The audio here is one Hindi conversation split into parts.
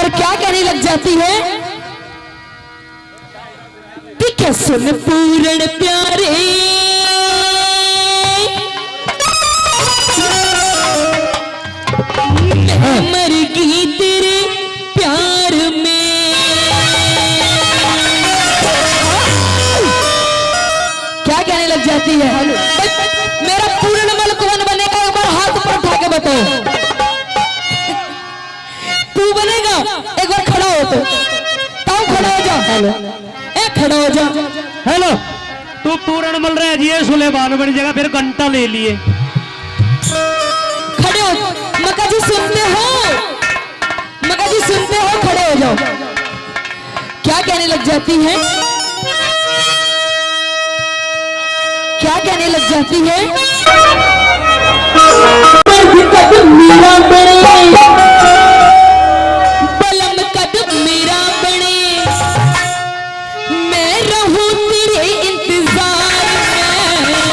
और क्या कहने लग जाती है ठीक है सुन पूर्ण प्यारे मैं मर गई तेरे प्यार में। क्या कहने लग जाती है मेरा पूर्ण मल कौन बनेगा एक बार हाथ ऊपर उठा के बताओ। तू बनेगा एक बार खड़ा हो तो ताऊ खड़ा हो जा। हेलो ए खड़ा हो जा। हेलो तू पूर्ण मल रहा है जी सुलेमान बन जाएगा फिर घंटा ले लिए। खड़े हो मक्का जी सुनते हो मक्का जी सुनते हो खड़े हो जाओ। क्या कहने लग जाती है क्या कहने लग जाती है मेरा बने बलम कद मेरा बने मैं रहूं तेरे इंतजार में।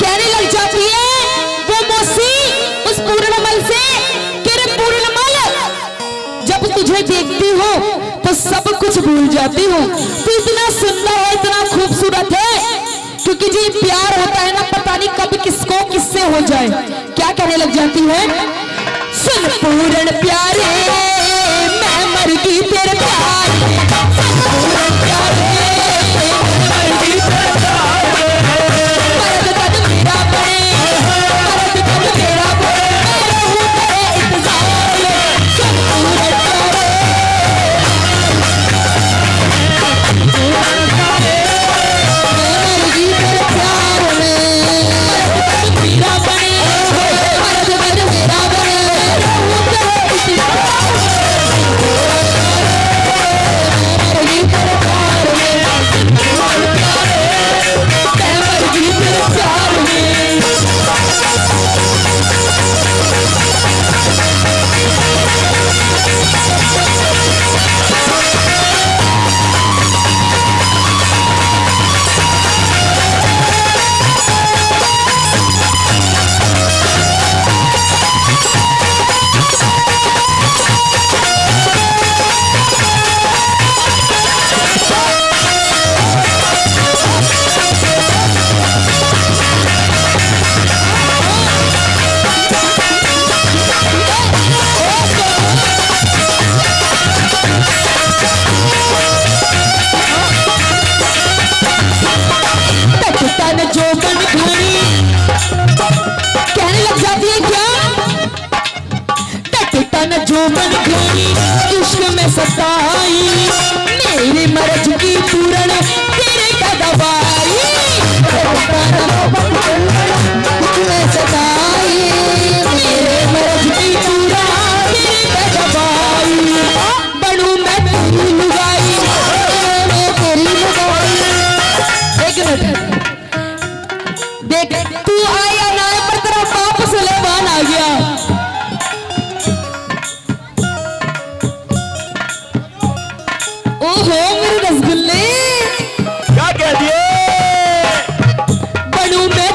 कहने लग जाती है वो मौसी उस पूर्णमल से कि रे पूर्णमल जब तुझे देखती हो तो सब कुछ भूल जाती हो। तू इतना सुंदर है इतना खूबसूरत है क्योंकि जी प्यार होता है ना पता नहीं कब किसको किससे हो जाए। क्या कहने लग जाती है सुन पूर्ण प्यारे मैं मर गई तेरे प्यार में। पूर्ण प्यारे मैं मर गई तेरे प्यार में। मर्द कद मेरा बने मर्द कद मेरा बने मैं रहूं तेरे इंतजार में। सुन पूर्ण प्यारे जो बन गई इश्क में सताई मेरी मर्ज की पूर्ण तेरे का दवाई में सताई मेरे मर्ज की पूर्ण तेरे का दवाई बनूं मैं तेरी लुगाई तेरी लुगाई। एक मिनट देख तू आया ना पर तेरा बाप सुलेमान आ गया। ओहो मेरे रसगुल्ले क्या कह दिए बनूं मैं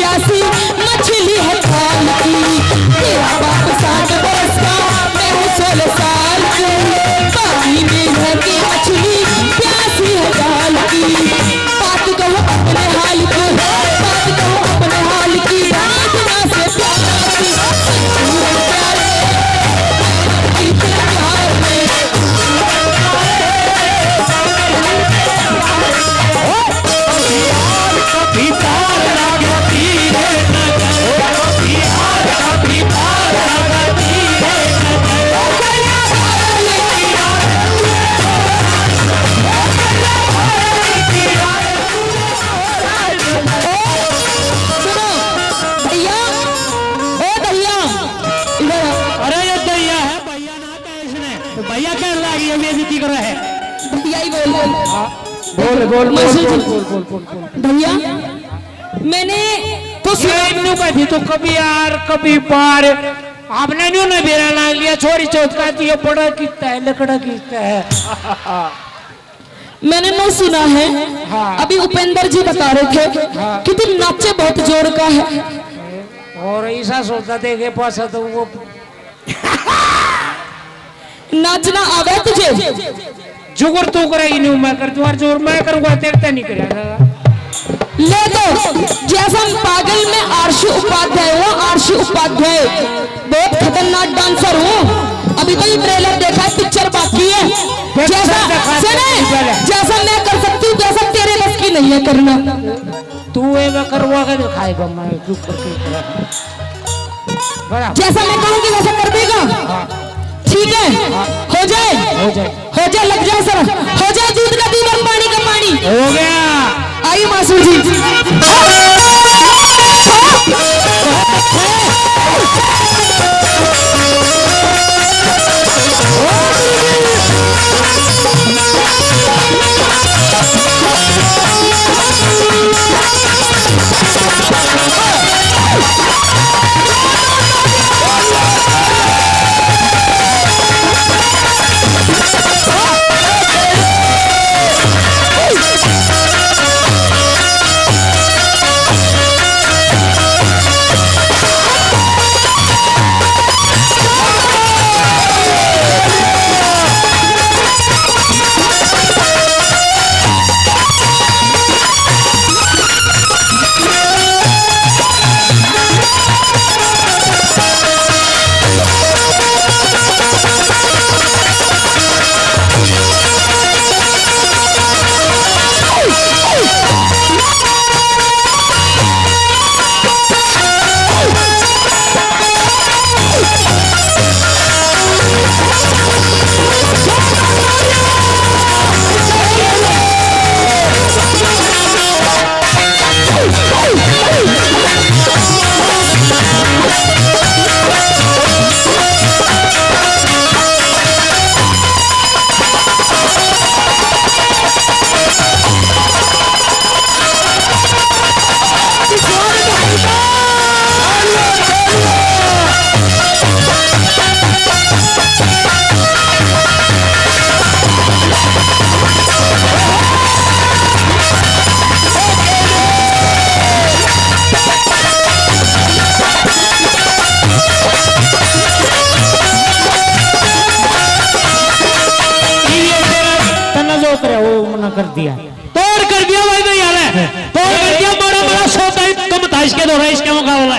प्यासी मछली है खाल की। तेरा बाप 60 बरस का, मैं हूँ 16 साल की। पानी में रह के मछली प्यासी है खाल की। बात कहो अपने हाल की, बात कहो अपने हाल की। इतना से प्यार की, प्यार में, प्यार में। कभी पार लागे तीरे नजर, यार कभी पार लागे तीरे सुनो भैया, ओ भैया इधर आओ। अरे ये दैया है भैया ना कहे इसने तो भैया कह लगी है बेइज्जती कर रहा है। भैया ही बोल बोल बोल भैया मैंने तो इन्नू बैठी तो कभी यार कभी पार आपने न्यू ने बेरा लाग लिया छोरी चौथ का ये बड़ा किस्ता है लकड़ा किस्ता है। मैंने नहीं सुना है। हाँ। अभी उपेंद्र जी बता रहे थे कि तुम नाचे बहुत जोर का है। और ऐसा सोचता देखे पासा तो वो नाचना आवे तुझे? जुगर तू करेगी न्यू मैं कर तू और जोर मैं करूंगा तेरे नहीं करेगा। ले तो जैसा पागल में आरशी उपाध्याय हूँ, आरशी उपाध्याय बहुत खतरनाक डांसर हूँ। अभी तो ये ट्रेलर देखा है, पिक्चर बाकी है। जैसा सुने, जैसा मैं कर सकती हूँ वैसा तेरे बस की नहीं है करना। तू ये करवा के दिखाएगा मैं चुप करके बड़ा जैसा मैं कहूँगी वैसा कर देगा। ठीक है, हो जाए हो जाए हो जाए, लग जाए सर, हो जाए दूध का दूध और पानी का पानी। हो गया। आइए मासूम जी। कर दिया तोड़ कर दिया भाई तो यार है तोड़ कर दिया बड़ा बड़ा सौदा कम था इसके दौरा इसके मुकाबला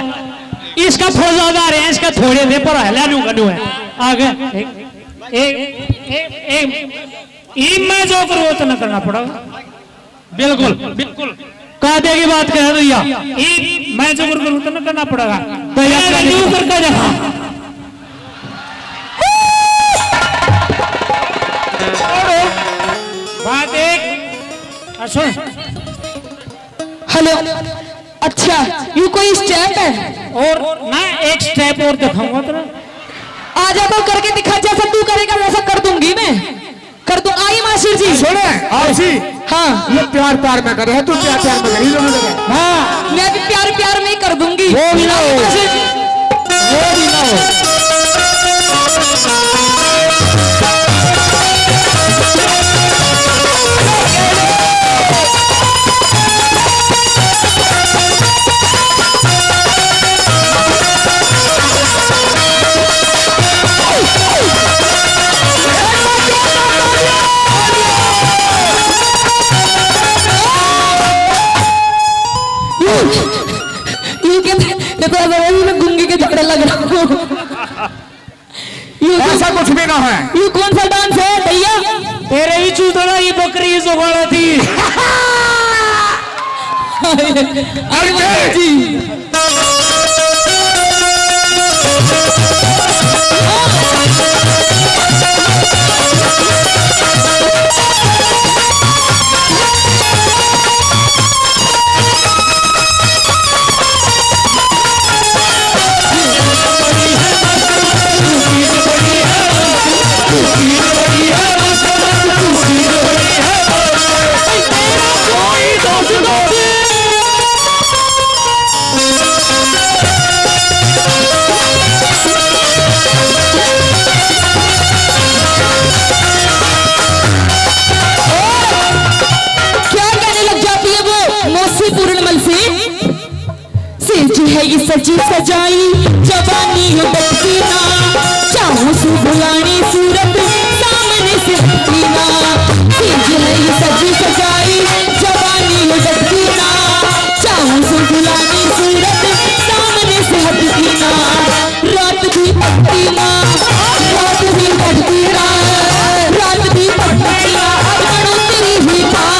इसका फौजदार है इसका थोड़े थे पर हला न्यू कनु है आगे एक मैं जो करूँ वो तो न करना पड़ेगा बिल्कुल बिल्कुल कायदे की बात कह रही है मैं जो करूँ तो न करना पड़ेगा तो यार करके जहाँ बात एक सुन हेलो, अच्छा यू कोई स्टेप है? और ना एक स्टेप और दिखाऊंगा तेरा आ जा तो करके दिखा, जैसा तू करेगा वैसा कर दूंगी मैं, कर दूं। आई मासिर जी सुने आशी हाँ, ये प्यार प्यार में करे है तू प्यार प्यार में करी जरूर हाँ मैं भी प्यार प्यार में ही कर दूंगी। वो भी ना हो, मासिर जी। वो भी ना हो। देखो ऐसा वही मैं गुंगी के झगड़ा लग रहा हूँ। ऐसा कुछ भी ना है। ये कौन सा डांस है भैया? तेरे ही चूतड़ा ये बकरी जुगाड़ा थी। अरे जी है ये सजी सजाई जवानी बचती ना, चाहूं से बुलानी सूरत सामने से हटती ना। है ये सजी सजाई जवानी बचती ना, चाहूं से बुलानी सूरत सामने से हटती ना। रात भी पड़ती ना, रात भी पड़ती ना, रात भी पड़ती ना, अगड़ों तेरी ही पार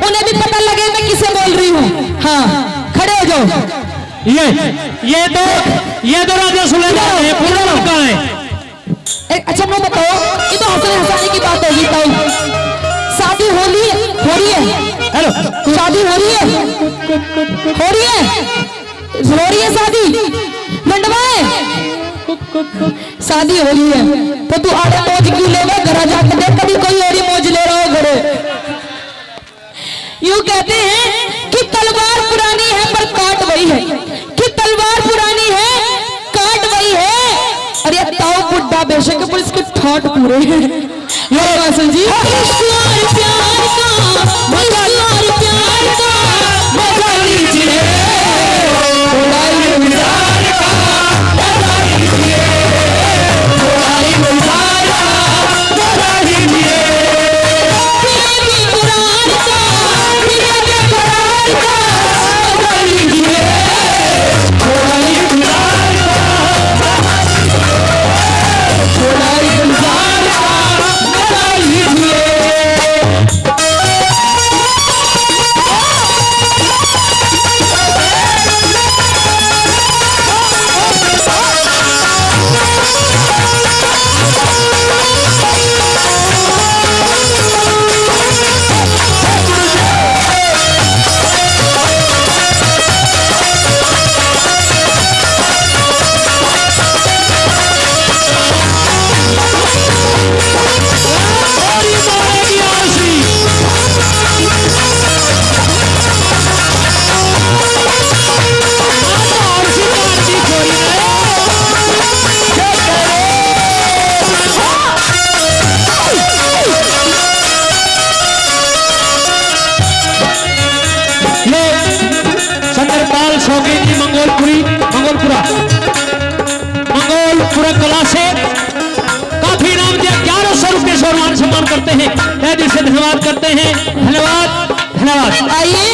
उन्हें भी पता लगे मैं किसे बोल रही हूँ। हाँ खड़े हो जाओ। ये तो राजा सुलेमान है, पूरा लड़का है। अच्छा मैं बताओ, ये तो हंसने हंसाने की बात होगी। तो शादी हो रही है, हेलो शादी हो रही है शादी मंडवा है, शादी हो रही है तो तू आड़े मौज क्यों लेगा? घर जाके देख कभी कोई और ही मौज ले रहा हो घरे। यूं कहते हैं कि तलवार पुरानी है पर काट वही है, कि तलवार पुरानी है काट वही है। अरे ताऊ बुड्ढा बेशक पर इसके ठाट पूरे हैं। ये वासन जी प्यार का प्यार का मजा लीजिए, थोड़ा इंतजार का मजा लीजिए, थोड़ा इंतजार का मजा लीजिए। मंगोलपुरा कला से काफी नाम दिया, 1100 रुपये सम्मान सम्मान करते हैं, तहे दिल से धन्यवाद करते हैं। धन्यवाद धन्यवाद। आइए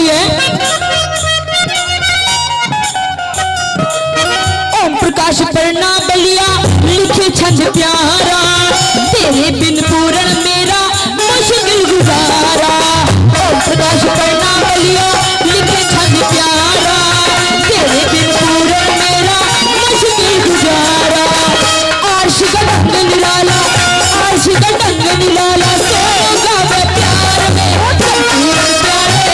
है झंझ प्यारा, तेरे बिन पूरन मेरा मुश्किल गुजारा। ओम प्रकाश पढ़ना बलिया लिखे झंझ प्यारा, तेरे बिन पूरन मेरा मुश्किल गुजारा। आर्श का ढंग निराला, आर्श का ढंग निराला, सोगा मैं प्यार में संपूर्ण प्यारे,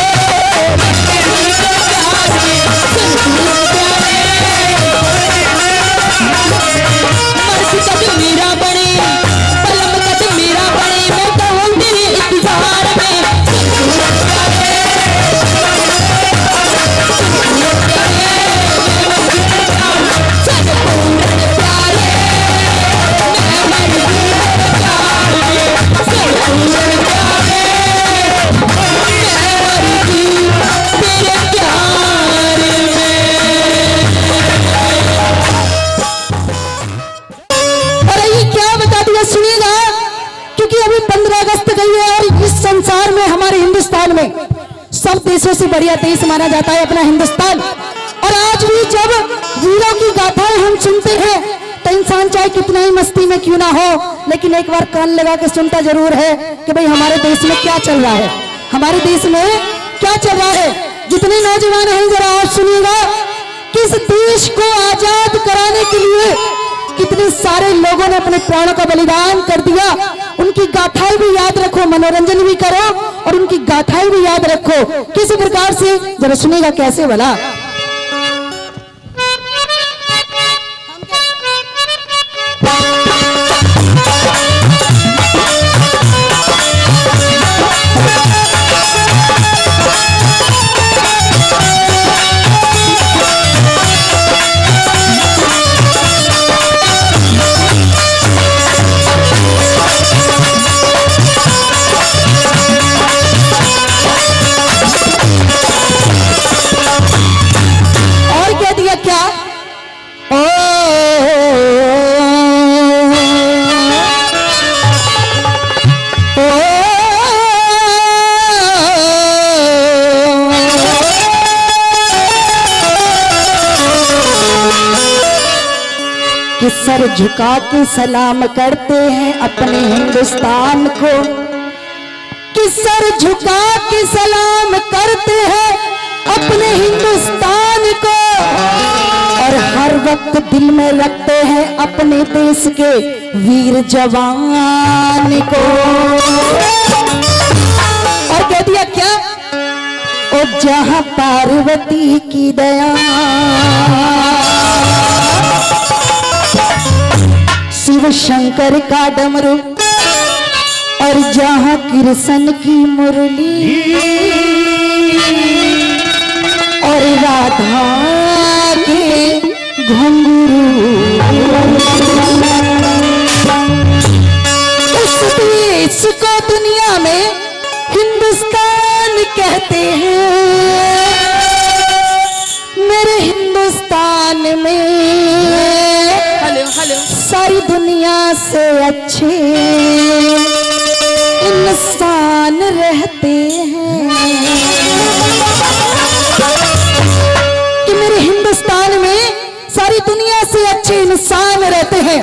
मर्द मेरा बने पलम कद मेरा बने, मैं तो हूँ तेरे इंतजार में संपूर्ण प्यारे, संपूर्ण प्यारे, संपूर्ण प्यारे, मैं मर गई तेरे प्यार में संपूर्ण प्यारे, मैं मर गई तेरे प्यार में। अरे ये क्या बता दिया, सुनिएगा, क्योंकि अभी 15 अगस्त गई है और इस संसार में हमारे हिंदुस्तान में सब देशों से बढ़िया देश माना जाता है अपना हिंदुस्तान। और आज भी जब वीरों की गाथाएं हम सुनते हैं तो इंसान चाहे कितना ही मस्ती में क्यों ना हो, लेकिन एक बार कान लगा के सुनता जरूर है कि भाई हमारे देश में क्या चल रहा है, हमारे देश में क्या चल रहा है। जितने नौजवान हैं जरा और सुनिएगा, किस देश को आजाद कराने के लिए कितने सारे लोगों ने अपने प्राणों का बलिदान कर दिया। उनकी गाथाएं भी याद रखो, मनोरंजन भी करो और उनकी गाथाएं भी याद रखो। किसी प्रकार से जरा सुनिएगा कैसे भला। कि सर झुका के सलाम करते हैं अपने हिंदुस्तान को, कि सर झुका के सलाम करते हैं अपने हिंदुस्तान को, और हर वक्त दिल में रखते हैं अपने देश के वीर जवान को। और कह दिया क्या, और जहां पार्वती की दया शिव शंकर का डमरू, और जहां कृष्ण की मुरली और राधा के घुंघरू, उस देश को दुनिया में हिंदुस्तान कहते हैं। मेरे हिंदुस्तान में सारी दुनिया से अच्छे इंसान रहते हैं। कि मेरे हिंदुस्तान में सारी दुनिया से अच्छे इंसान रहते हैं।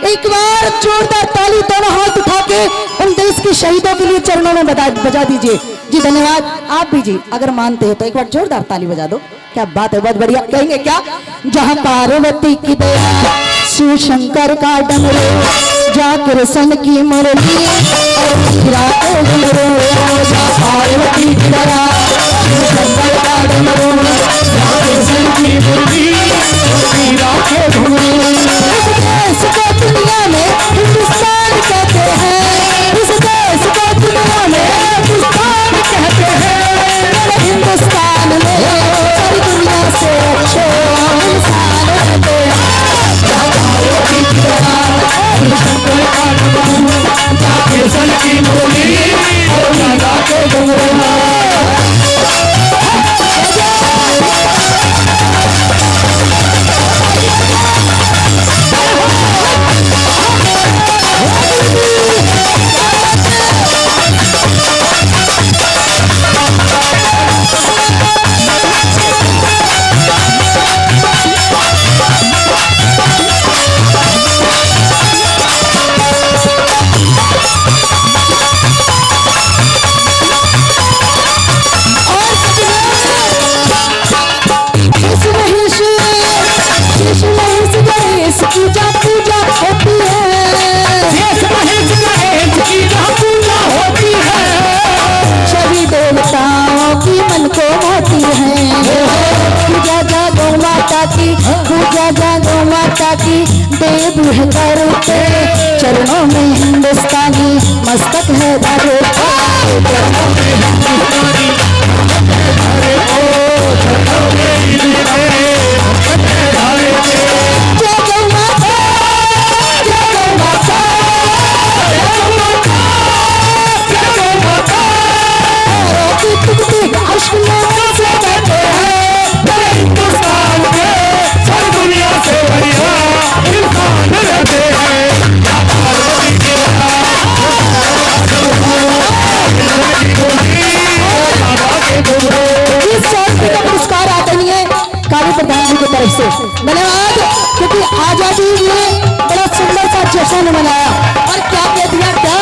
एक बार जोरदार ताली दोनों हाथ उठा के उन देश के शहीदों के लिए चरणों में बजा दीजिए जी। धन्यवाद। आप भी जी अगर मानते हो तो एक बार जोरदार ताली बजा दो। क्या बात है, बहुत बढ़िया। कहेंगे क्या, जहाँ पार्वती की दया शिव शंकर का डमरू, जहाँ कृष्ण की मुरली और मीरा के डमरू, जहाँ पार्वती की दया शिव शंकर का डमरू, जहाँ कृष्ण की मुरली और मीरा के डमरू। इस देश को दुनिया में हिंदुस्तान कहते हैं, इस देश को दुनिया में हिंदुस्तान कहते हैं। मेरे हिंदुस्तान में सारी दुनिया से अच्छे इंसान रहते हैं। कृष्ण की मुरली और राधा के डमरू। माता की देव है करते, चरणों में हिंदुस्तानी मस्तक है धरे, चरणों में हिंदुस्तानी जय गौ माता, जय गौ माता, जय गौ माता, अश्व में से बैठे हैं हिंदुस्तान के सारी दुनिया से बढ़िया इंसान रहते हैं। इस शास्त्री का पुरस्कार आदरणीय कार्य प्रधान जी की तरफ से धन्यवाद, क्योंकि आजादी में बड़ा सुंदर सा जश्न मनाया और क्या कह दिया, क्या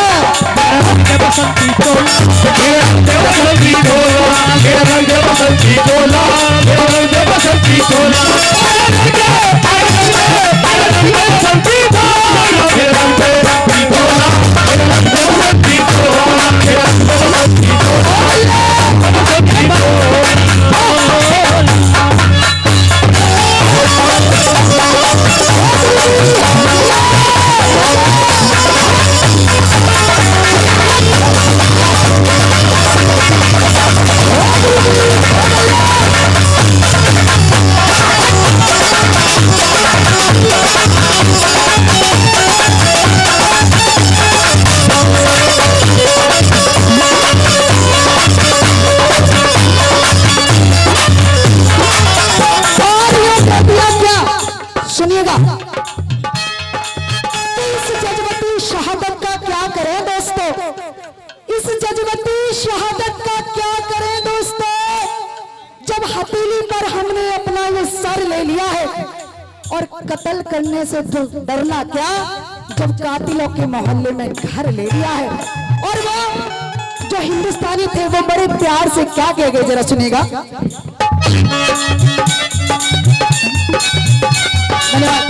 बसंती तोला, मेरा रंग बसंती तोला, मेरा रंग बसंती तोला, मेरा रंग बसंती तोला, मेरा रंग बसंती तोला, मेरा रंग बसंती तोला, मेरा रंग बसंती तोला, मेरा रंग बसंती सुनिएगा। इस जज्बती शहादत का क्या करें दोस्तों, इस जज्बती शहादत का क्या करें दोस्तों, जब हथेली पर हमने अपना ये सर ले लिया है और कत्ल करने से डरना क्या, जब कातिलों के मोहल्ले में घर ले लिया है। और वो जो हिंदुस्तानी थे वो बड़े प्यार से क्या कह गए, जरा सुनिएगा। धन्यवाद।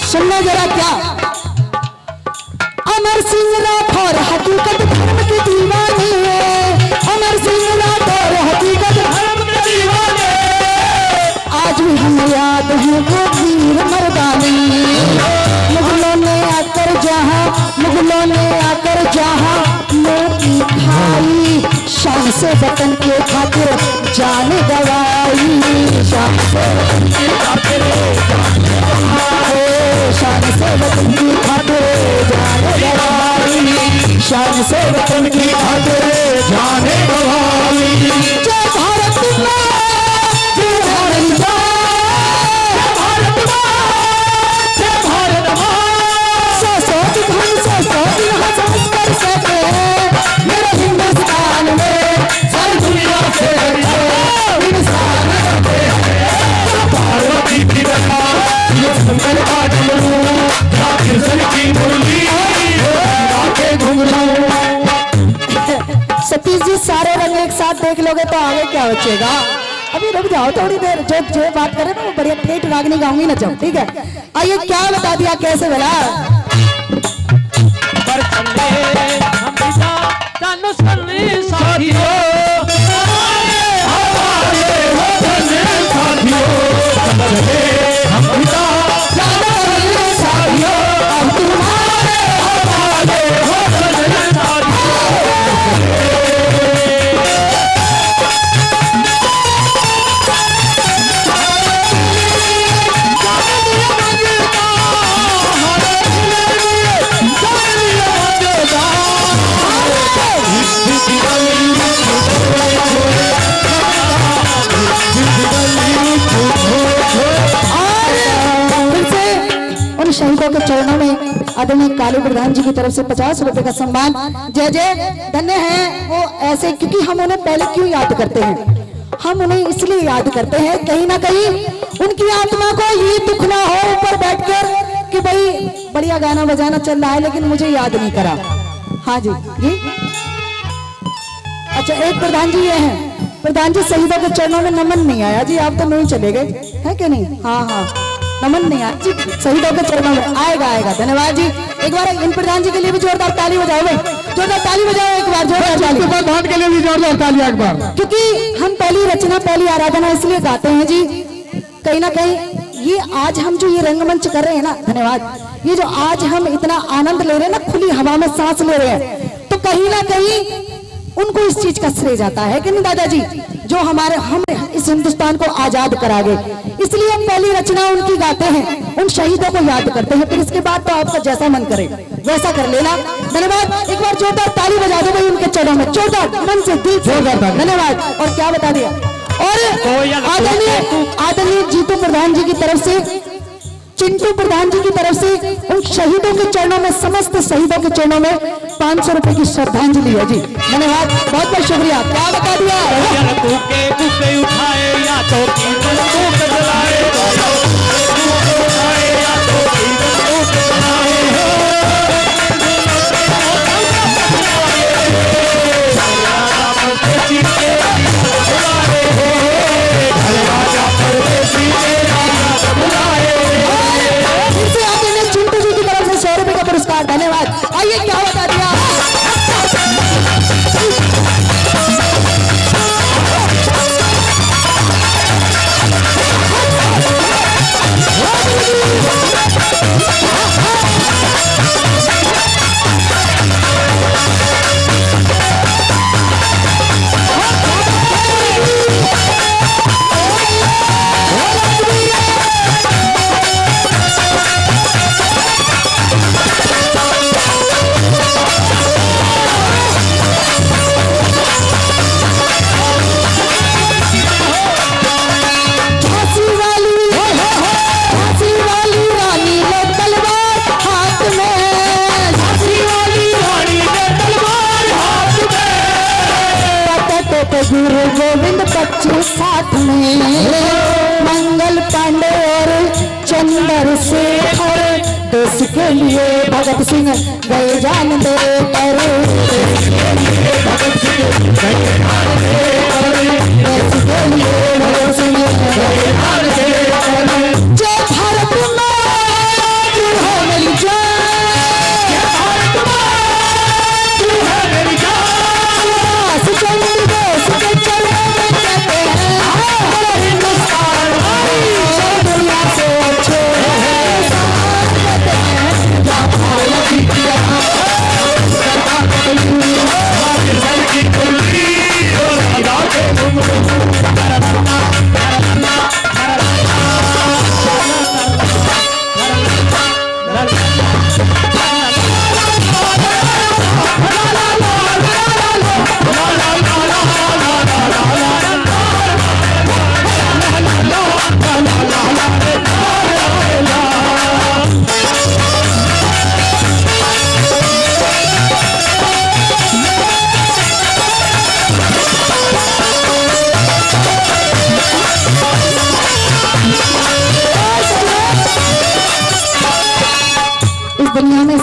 सुनना जरा क्या, अमर सिंह राठौर हकीकत धर्म के दीवाने, अमर सिंह राठौर हकीकत धर्म के दीवाने, आज भी हम याद हैं वो वीर मर्दानी। मुगलों ने आकर जहां मोती खाई, शान से वतन के खातिर जान गवाई, शान से वतन की खातिर शान से वतन की खातिर जान गवाई, शान से वतन की खातिर जान गवाई। जय भारत माँ, जय भारत माँ, जय भारत माँ, जय भारत माँ। सौ धन सौ हंस कर सके मेरे हिंदुस्तान में, सारी दुनिया से इंसान रहते हैं। पार्वती की बता ये सुंदर आजमरू, कृष्ण की मुरली आके घुंघरू। सतीश जी सारे रंग एक साथ देख लोगे तो आगे क्या बचेगा। अभी रुक जाओ थोड़ी देर, जो बात करें ना वो बढ़िया ठेठ रागनी गाऊंगी ना, जब ठीक है। आइए क्या बता दिया कैसे बोला। में आदरणीय कालू प्रधान जी की तरफ से 50 रुपए का सम्मान। जय जय। धन्य है वो ऐसे, क्योंकि हम उन्हें पहले क्यों याद करते हैं, हम उन्हें इसलिए याद करते हैं कहीं ना कहीं उनकी आत्मा को ये दुख ना हो ऊपर बैठकर कि भाई बढ़िया गाना बजाना चल रहा है लेकिन मुझे याद नहीं करा। हाँ जी जी। अच्छा एक प्रधान जी ये हैं, प्रधान जी शहीदों के चरणों में नमन नहीं आया जी, आप तो नहीं चले गए है कि नहीं? हाँ हाँ नमन नहीं आया जी, शहीदों के चरणों में आएगा आएगा। धन्यवाद जी। एक बार इन प्रधान जी के लिए भी जोरदार ताली बजाओ भाई, जोरदार ताली बजाओ एक बार, जोरदार ताली। प्रधान के लिए भी जोरदार ताली एक बार, क्योंकि हम पहली रचना पहली आराधना इसलिए गाते हैं जी, कहीं ना कहीं ये आज हम जो ये रंगमंच कर रहे हैं ना, धन्यवाद, ये जो आज हम इतना आनंद ले रहे हैं ना, खुली हवा में सांस ले रहे हैं, तो कहीं ना कहीं उनको इस चीज का श्रेय जाता है कि नहीं दादाजी, जो हमारे हम इस हिंदुस्तान को आजाद करा गए। इसलिए हम पहली रचना उनकी गाते हैं, उन शहीदों को याद करते हैं, फिर इसके बाद तो आपका जैसा मन करे वैसा कर लेना। धन्यवाद। एक बार जोरदार ताली बजा दो भाई उनके चरणों में, जोरदार मन से दिल से धन्यवाद। और क्या बता दिया, और आदरणीय जीतू प्रधान जी की तरफ से, चिंटू प्रधान जी की तरफ से उन शहीदों के चरणों में, समस्त शहीदों के चरणों में 500 रुपए की श्रद्धांजलि है जी। धन्यवाद, बहुत बहुत शुक्रिया। क्या बता दिया, उठाए या तो की बंदूक जलाए, उठाए या तो की बंदूक जलाए, चिंटू जी की तरफ से 100 रुपए का पुरस्कार। धन्यवाद। आइए क्या बता दिया, गुरु गोविंद बच्चे साथ में, मंगल पांडे और चंद्र शेखर, देश के लिए भगत सिंह गए जान दे कर, देश के लिए भगत सिंह गए जान दे कर, देश के लिए भगत सिंह गए जान दे कर। जय भारत माँ तू है मेरी जान, जय भारत माँ तू है मेरी जान,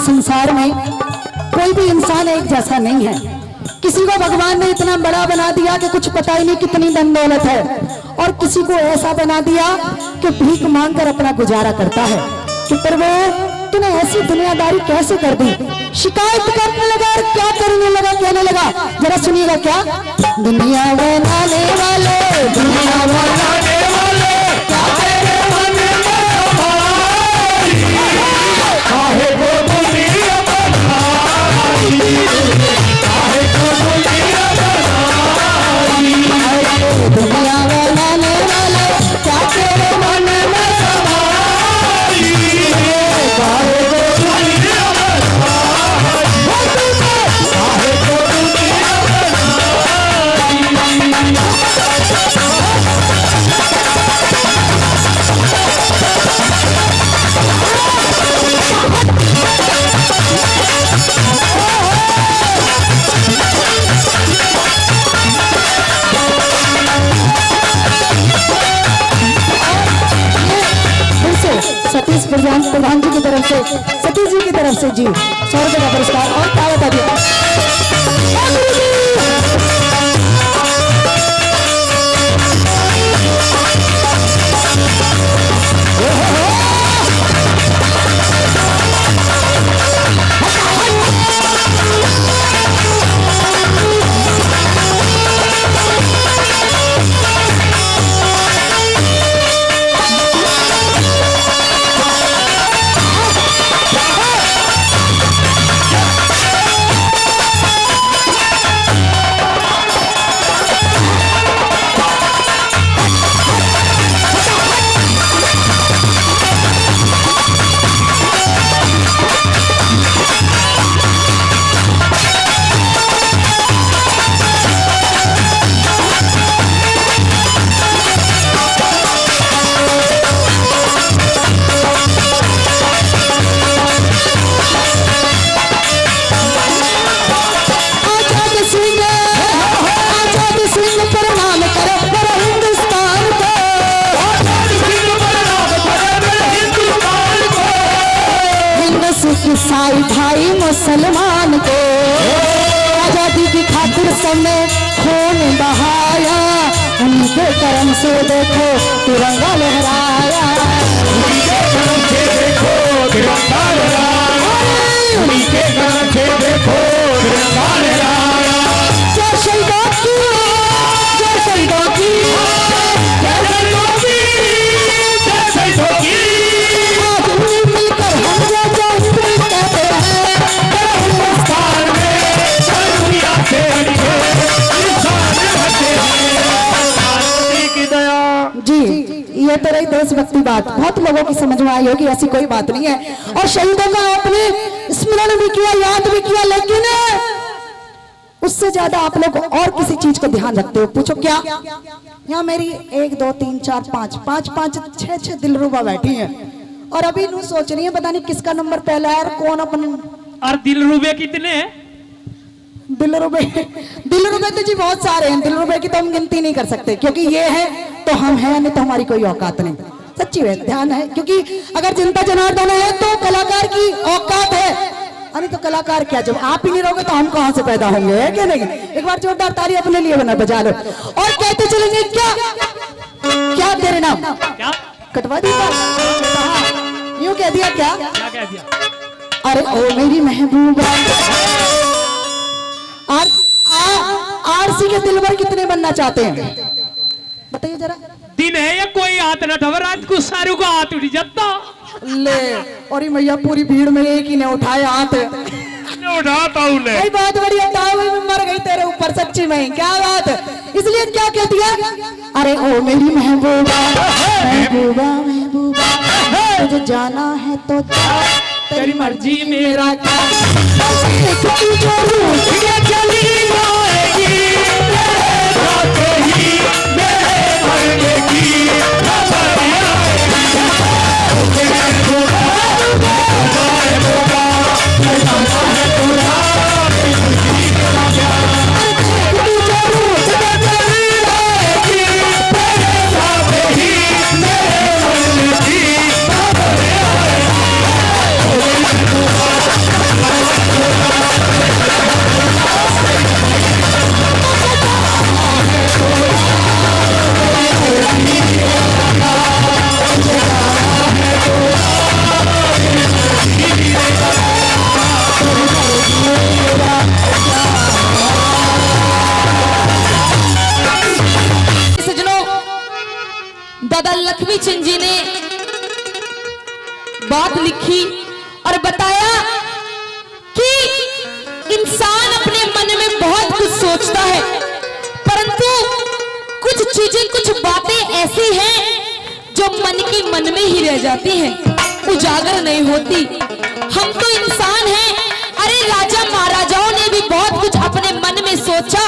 संसार में कोई भी इंसान एक जैसा नहीं है। किसी को भगवान ने इतना बड़ा बना दिया कि कुछ पता ही नहीं कितनी धन दौलत है, और किसी को ऐसा बना दिया कि भीख मांगकर अपना गुजारा करता है। कि प्रभु तूने ऐसी दुनियादारी कैसे कर दी। शिकायत करने लगा और क्या करने लगा, कहने लगा, जरा सुनिएगा क्या। दुनिया बनाने वाले, दुनिया बनाने वाले, क्या तेरे मन में काहे को दुनिया बनाई, काहे को दुनिया बनाई, दुनिया बनाने वाले क्या तेरे मन में समाई, काहे को दुनिया बनाई, काहे को दुनिया बनाई। प्रधान जी की तरफ से, सतीश जी की तरफ से जी 100 रुपए का पुरस्कार। और क्या बता दिया ईसाई भाई मुसलमान को आजादी की खातिर सबने खून बहाया, उनके कर्म से देखो तिरंगा लहराया, उनके कर्म से देखो तिरंगा लहराया, उनके कर्म से देखो तिरंगा लहराया। जय शहीदों की, जय शहीदों की, जय शहीदों की, जय शहीदों की। आज मिलकर हम जो जय कहते हैं, हिंदुस्तान में दुनिया से हटके इंसान रहते हैं, शांति की दया। जी ये तो रही देशभक्ति बात, बहुत लोगों की समझ में आई होगी, ऐसी कोई बात नहीं है। और शहीदों का आपने स्मरण भी किया, याद भी किया, लेकिन उससे ज्यादा आप लोग और किसी चीज को ध्यान रखते हो। पूछो क्या? यहाँ मेरी 1 2 3 4 5 5 5 6 दिलरुबा बैठी हैं और अभी नू सोच रही है पता नहीं किसका नंबर पहला है और कौन अपन और दिलरुबे कितने हैं? दिलरुबे तो जी बहुत सारे हैं, दिलरुबे की तो हम गिनती नहीं कर सकते, क्योंकि ये है तो हम हैं, नहीं तो हमारी कोई औकात नहीं। सच्ची बात ध्यान है, क्योंकि अगर जनता जनार्दन है तो कलाकार की औकात है, अरे तो कलाकार क्या, जब आप ही नहीं रहोगे तो हम कहां से पैदा होंगे, है क्या नहीं? एक बार जोरदार ताली अपने लिए बना बजा लो और कहते चलेंगे क्या क्या तेरे नाम क्या कटवा दिया, यूं कह दिया क्या? क्या कह दिया? अरे ओ मेरी महबूबा। आरसी के दिलबर कितने बनना चाहते हैं बताइए जरा। दिन है या कोई हाथ न ठवर, रात को सारू का हाथ उठ जाता ले और मैया पूरी भीड़ में एक ही ने उठाया हाथ, उठाता हूँ कई बात बड़ी हटाओ में मर गई तेरे ऊपर, सच्ची में क्या बात। इसलिए क्या कह दिया? अरे ओ मेरी महबूबा महबूबा महबूबा, तुझे जाना है तो तेरी मर्जी मेरा क्या, दादा लक्ष्मी चंद जी ने बात लिखी और बताया कि इंसान अपने मन में बहुत कुछ सोचता है, परंतु कुछ चीजें कुछ बातें ऐसी हैं जो मन में ही रह जाती हैं, उजागर नहीं होती। हम तो इंसान हैं, अरे राजा महाराजाओं ने भी बहुत कुछ अपने मन में सोचा,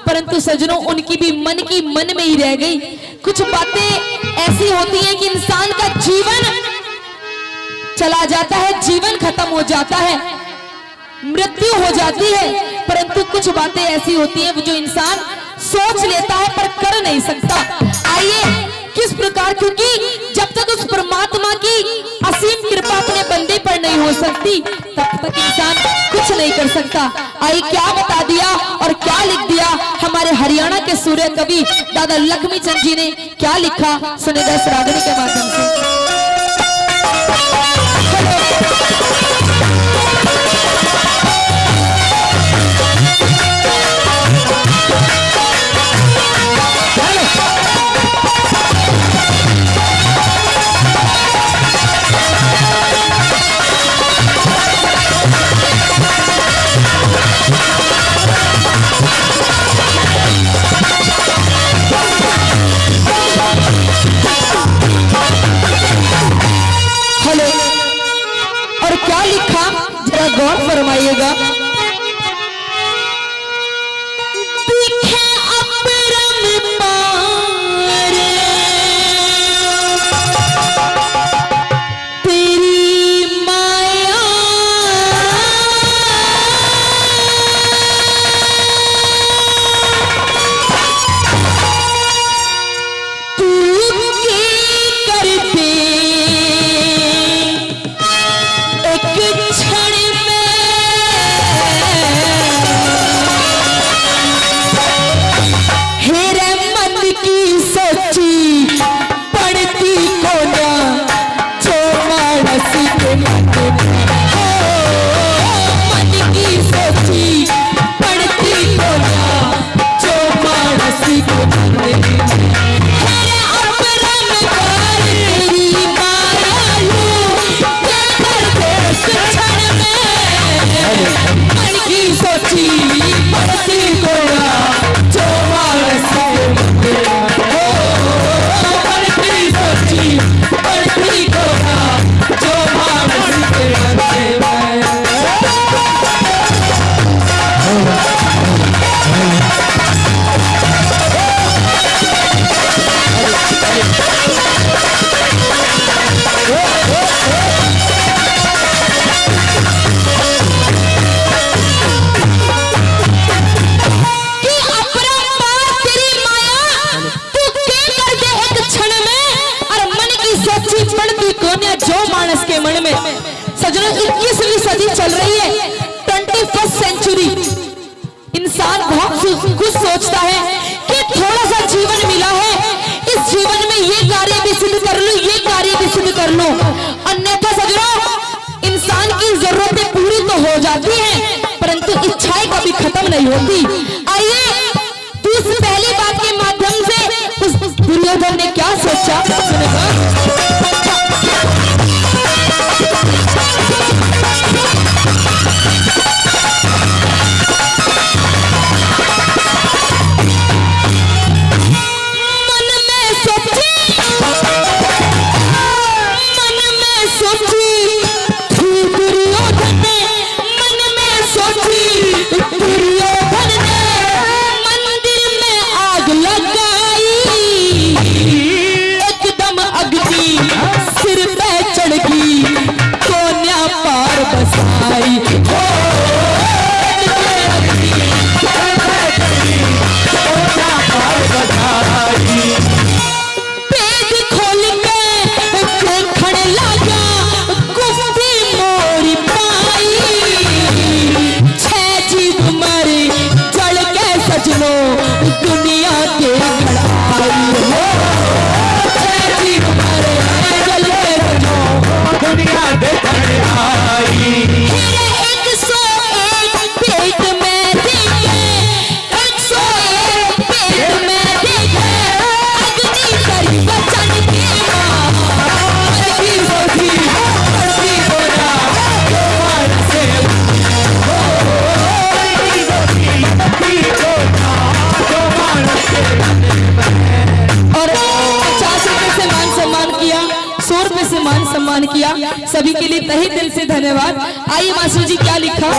परंतु सजनों उनकी भी मन में ही रह गई। कुछ बातें ऐसी होती हैं कि इंसान का जीवन चला जाता है, जीवन खत्म हो जाता है, मृत्यु हो जाती है, परंतु कुछ बातें ऐसी होती हैं जो इंसान सोच लेता है पर कर नहीं सकता। आइए किस प्रकार, क्योंकि जब तक उस परमात्मा की असीम कृपा अपने बंदे पर नहीं हो सकती तब तक इंसान कुछ नहीं कर सकता। आई क्या बता दिया और क्या लिख दिया हमारे हरियाणा के सूर्य कवि दादा लक्ष्मी चंद जी ने, क्या लिखा सुने दस रागनी के माध्यम से। और क्या लिखा जरा गौर फरमाइएगा। दिखे अपरम पार तेरी माया तू के करते के मन में। सजनों 21वीं सदी चल रही है, 21st सेंचुरी। इंसान बहुत कुछ सोचता है कि थोड़ा सा जीवन मिला है, इस जीवन में ये कार्य भी सिद्ध कर लूं, ये कार्य भी सिद्ध कर लूं। अन्यथा सजनों इंसान की जरूरतें पूरी तो हो जाती हैं परंतु इच्छाएं कभी खत्म नहीं होती। आइए तो इस पहली बात के माध्यम से उस दुर्योधन ने क्या सोचा सुनेगा। किया सभी के लिए तहे दिल से धन्यवाद। आइए मास्टर जी क्या लिखा।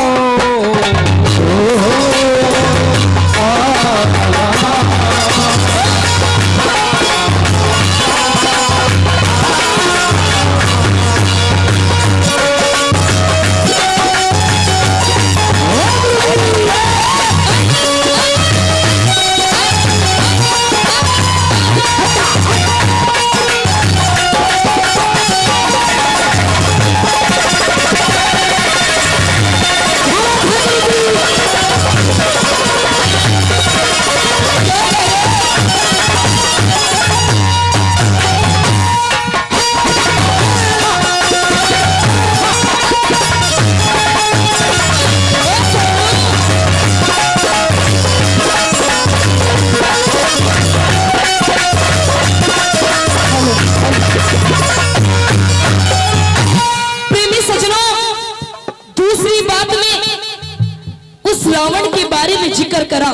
दूसरी बात में उस रावण के बारे में जिक्र करा।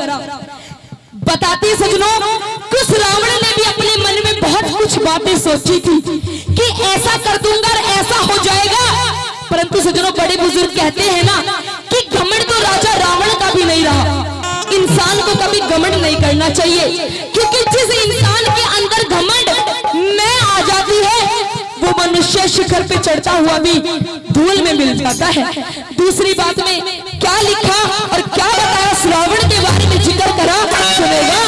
बताते हैं सजनों, उस रावण ने भी अपने मन में बहुत कुछ बातें सोची थी कि ऐसा कर दूंगा और ऐसा हो जाएगा। परंतु सजनों, बड़े बुजुर्ग कहते हैं ना कि घमंड तो राजा रावण का भी नहीं रहा। इंसान को कभी घमंड नहीं करना चाहिए, क्योंकि जिस इंसान के अंदर घमंड मैं आ जाती है वो मनुष्य शिखर पे चढ़ता हुआ भी धूल में मिल जाता है। दूसरी बात में क्या लिखा और क्या बताया रावण के बारे में जिक्र करा, सुनेगा।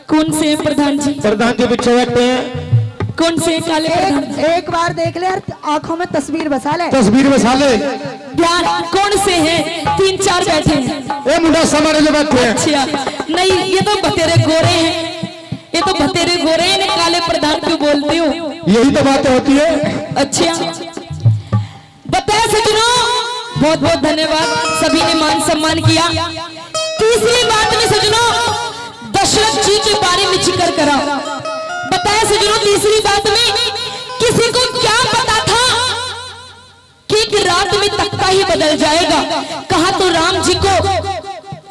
कौन से प्रधान जी? प्रधान जी पीछे बैठे हैं। कौन से काले प्रधान? एक बार देख ले, आंखों में तस्वीर बसा ले। तस्वीर बसा ले। ध्यान, कौन से हैं? 3-4 बैठे हैं। ये मुंडा समारे जो बैठे हैं। अच्छा, नहीं, ये तो बतेरे गोरे हैं, ये तो बतेरे गोरे हैं। इन्हें काले प्रधान क्यों बोलते हो? यही तो बातें होती है। अच्छा, बताया सजनों, बहुत बहुत धन्यवाद, सभी ने मान सम्मान किया। तीसरी बात में सजनों, दशरथ जी के बारे में जिक्र करा। बताया सजनों, तीसरी बात में किसी को क्या पता था कि एक रात में तख्ता ही बदल जाएगा। कहा तो राम जी को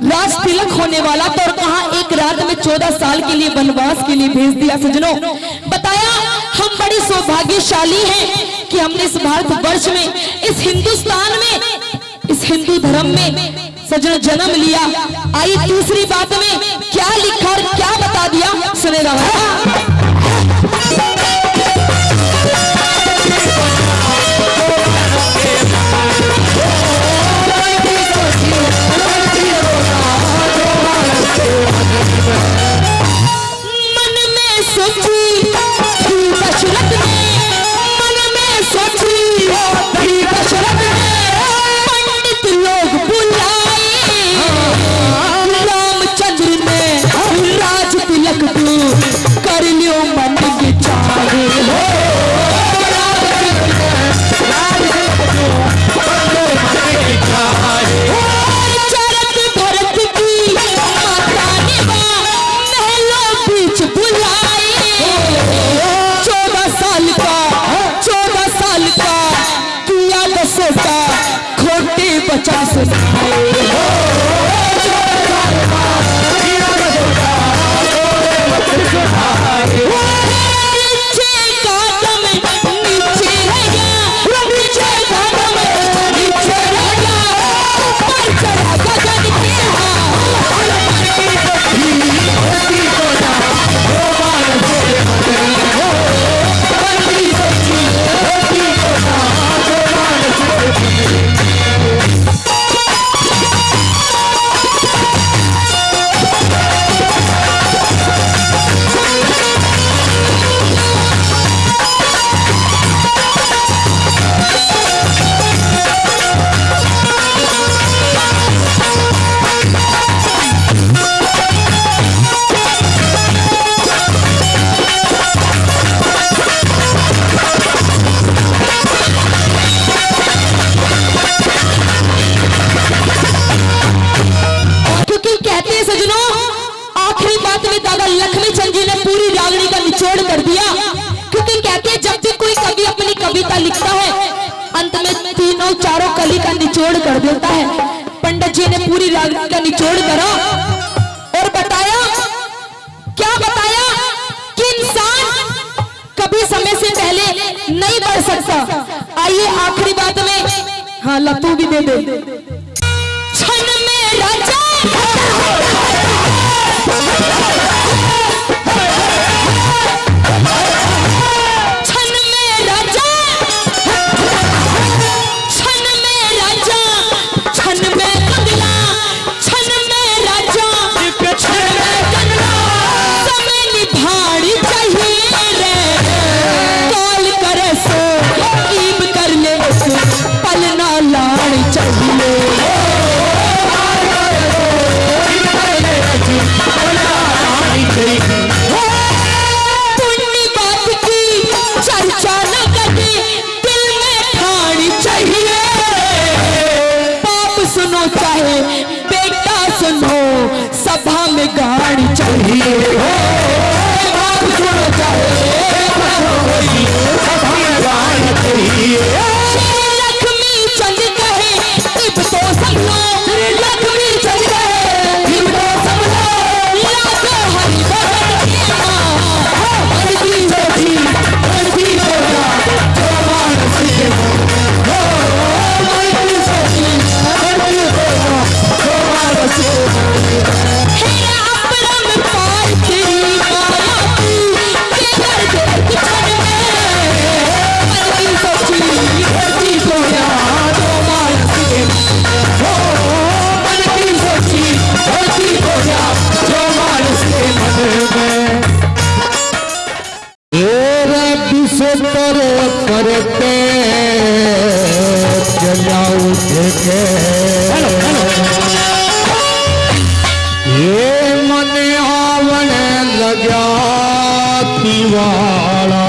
राज तिलक होने वाला था, और कहा एक रात में 14 साल के लिए वनवास के लिए भेज दिया। सजनों, बताया हम बड़े सौभाग्यशाली हैं कि हमने इस भारतवर्ष में, इस हिंदुस्तान में, इस हिंदू धर्म में सजनों जन्म लिया। आई तीसरी बात में क्या लिखा और क्या बता दिया, सुने रहा। मन में सोची थी दशरथ ने, मन में सोची थी दशरथ ने, पंडित लोग बुलाए, रामचंद्र ने राज तिलक आखिरी बात में दादा लक्ष्मी चंद जी ने पूरी रागनी का निचोड़ कर दिया, क्योंकि कहते हैं जब भी कोई कवि अपनी कविता लिखता है अंत में तीनों चारों कली का निचोड़ कर देता है। पंडित जी ने पूरी रागनी का निचोड़ करा और बताया, क्या बताया कि इंसान कभी समय से पहले नहीं बढ़ सकता। आइए आखिरी बात में, हाँ लतू भी दे दे। क्षण में राजा चाहे बेटा सुनो सभा में गाड़ी चाहिए हो, बाप सुनो चाहे सभा में गाड़ी चाहिए। लक्ष्मी चंद कहे इब तो सब लो, लक्ष्मी चंद कहे इब तो सब लो, लाखों हरि भगत के नाम हरदी होती हरदी होगा जो मानस के हो, हरदी होती हरदी होगा जो मानस के हो। अपरम पार तेरी माया की के घर के क्षण में हरदी होती हरदी होगा जो मानस के हो, हरदी होती हरदी होगा जो मानस के मन में। विश्वर करते चला उठे ये मन आवन लगा दीवाला।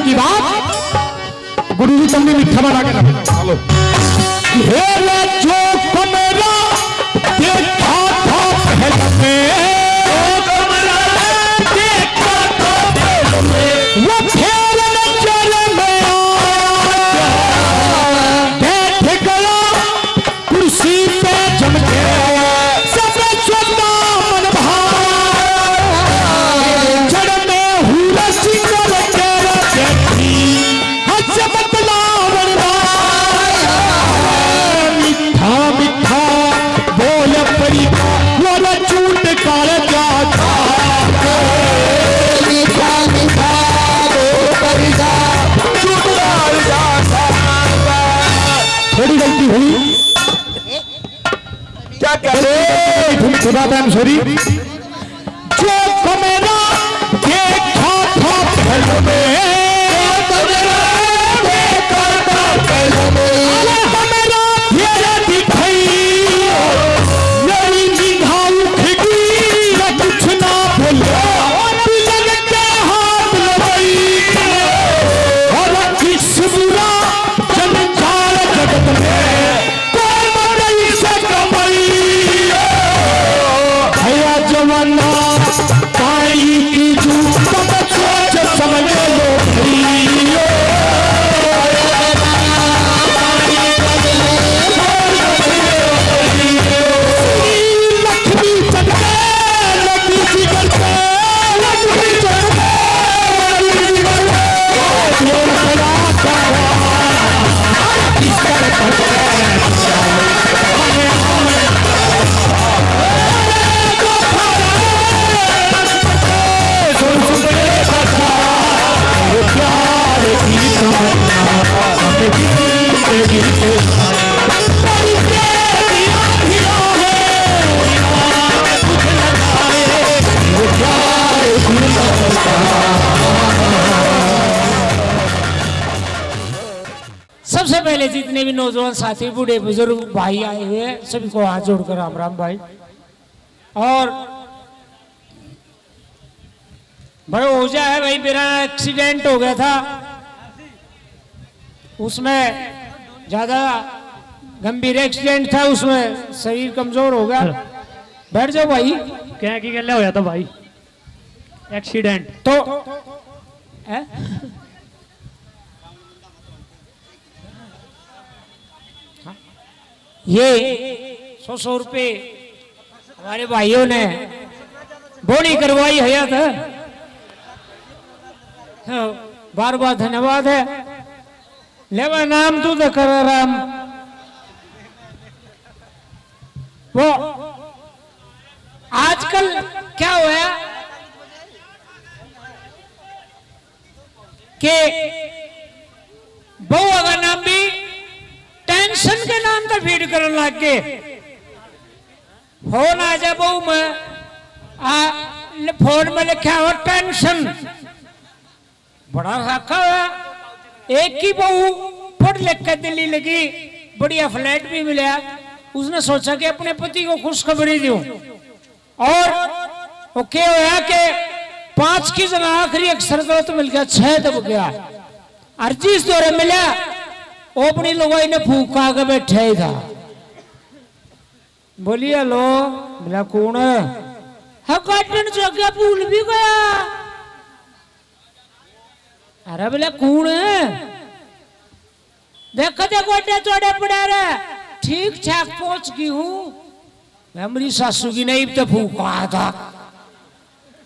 की बात गुरु जी तुमने मीठा बना के रखा। चलो हेरा जो कमरा देखा था पहले में, देखा था पहले में, वो फिर नजर में आया, बैठ गया कुर्सी पे जम के, सब चुना मन भाया, जड़ में हुआ सिंगर तेरा देखी, हंस बदलावन लाया, मीठा मीठा बोल परी का वो चूट काल जाता, मीठा मीठा बोल परी का चूट काल जाता। थोड़ी गलती हुई क्या करे खुदा टाइम सॉरी। जो कमेरा देखा था पहले में, देखा था पहले में, कमेरा फिर दिखाई, मेरी निगाह उठगी न कुछ ना बोला, तिलक के हाथ लगाई, और किस बुरा जंजाल जगत में से कमाई, भैया जमाना ताई की झूठ सोच समझ लो भैया, लक्ष्मी चढ़के लक्ष्मी जी करके, लक्ष्मी चढ़के लक्ष्मी जी करके, सबसे पहले जितने भी नौजवान साथी बूढ़े बुजुर्ग भाई आए हुए हैं सभी को हाथ जोड़कर राम राम भाई। और बड़ा ओझा है भाई, मेरा एक्सीडेंट हो गया था, उसमें ज्यादा गंभीर एक्सीडेंट था, उसमें शरीर कमजोर हो गया। बैठ जाओ भाई। क्या की गल होया था भाई एक्सीडेंट तो ये 100 रुपए हमारे भाइयों ने बोनी करवाई है था, बार बार धन्यवाद है। लेवा नाम तू तो कर राम। वो आजकल क्या हुआ कि बहु अगर नाम भी टेंशन के नाम तो फीड करने लग गए। फोन आ जा बहु में फोन में लिखा हो टेंशन, बड़ा रखा हुआ। एक ही बहू पढ़ लिख कर दिल्ली लगी, बढ़िया फ्लैट भी मिला, उसने सोचा कि अपने पति को खुशखबरी दूं। और वो क्या हुआ कि 5 की जगह आखिरी अक्षर तो मिल गया, 6 दब गया। अर्जी इस दौरे मिला, वो अपनी लोगों ने फूका के बैठे ही था। बोलिए लो, मिला कौन है? काटन जगह भूल भी गया। अरे बोले कौन है? देखो देखो थोड़े पड़े रहे, ठीक ठाक पहुंच गई हूँ। मेरी सासू की नहीं तो फूका था,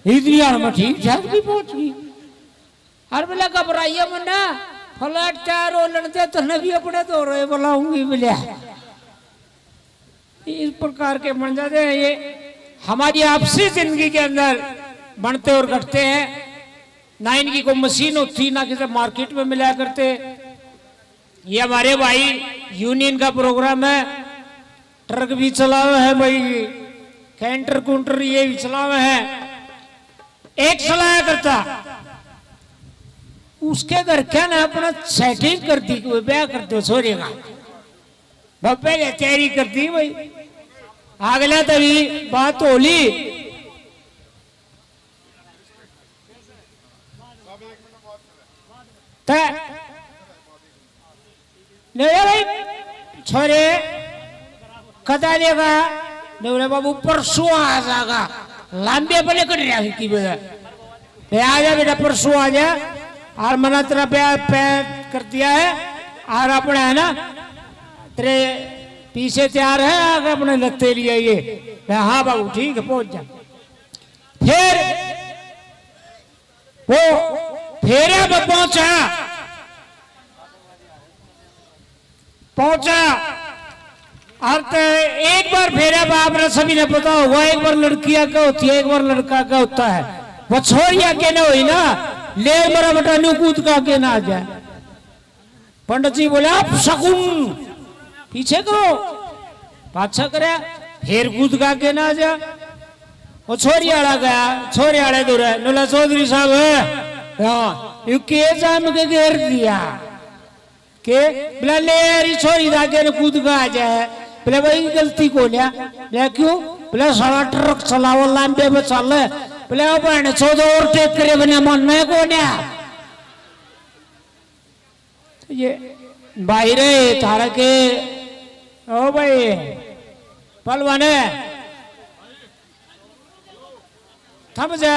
इतनी में ठीक ठाक भी पहुंच गई। अरे बोले घबराइए मना, फ्लैट टायर ओलन दे तो भी अपने तो रहे बुलाऊंगी। बोले इस प्रकार के बन जाते हैं, ये हमारी आपसी जिंदगी के अंदर बनते और घटते हैं। ना इनकी कोई मशीन होती, ना किसी मार्केट में मिला करते। ये हमारे भाई यूनियन का प्रोग्राम है, ट्रक भी चला हुआ है भाई, कैंटर कुंटर ये भी चला हुआ है। एक चलाया करता, उसके घर क्या ना अपना सेटिंग करती, कोई ब्याह करते हो छोरेगा पहले तैयारी करती भाई। अगला तभी बात होली, तो नहीं भाई छोरे कदा लेगा नहीं बाबू परसों आ जाएगा लंबे पले कर रहा है की बे आ जा बेटा परसों आ जा और मना तेरा पैक कर दिया है और अपना है ना तेरे पीछे तैयार है आगे अपने लगते लिए ये हाँ बाबू ठीक है पहुंच जा फिर वो फेरे पे पहुंचा और तो एक बार फेरा बाप ने सभी ने पता होगा एक बार लड़कियां का होती है एक बार लड़का का होता है वो छोरिया के ना हुई ना ले मेरा बेटा न्यू कूद का के ना आ जाए पंडित जी बोले आप शकुन पीछे करो पाछा करे फिर कूद का के ना आ जा वो छोरी आड़ा गया छोरी आड़े दूर है नोला चौधरी साहब है हाँ यू के जाम के घेर दिया के बोला ले यारी छोरी दागे ने कूद का आ जाए बोले भाई गलती को लिया बोले क्यों बोले सारा ट्रक चलाओ लंबे में चल बोले बहन 14 और टेक करे बने मन को लिया ये भाई रे तारा के ओ भाई पलवाने थम जा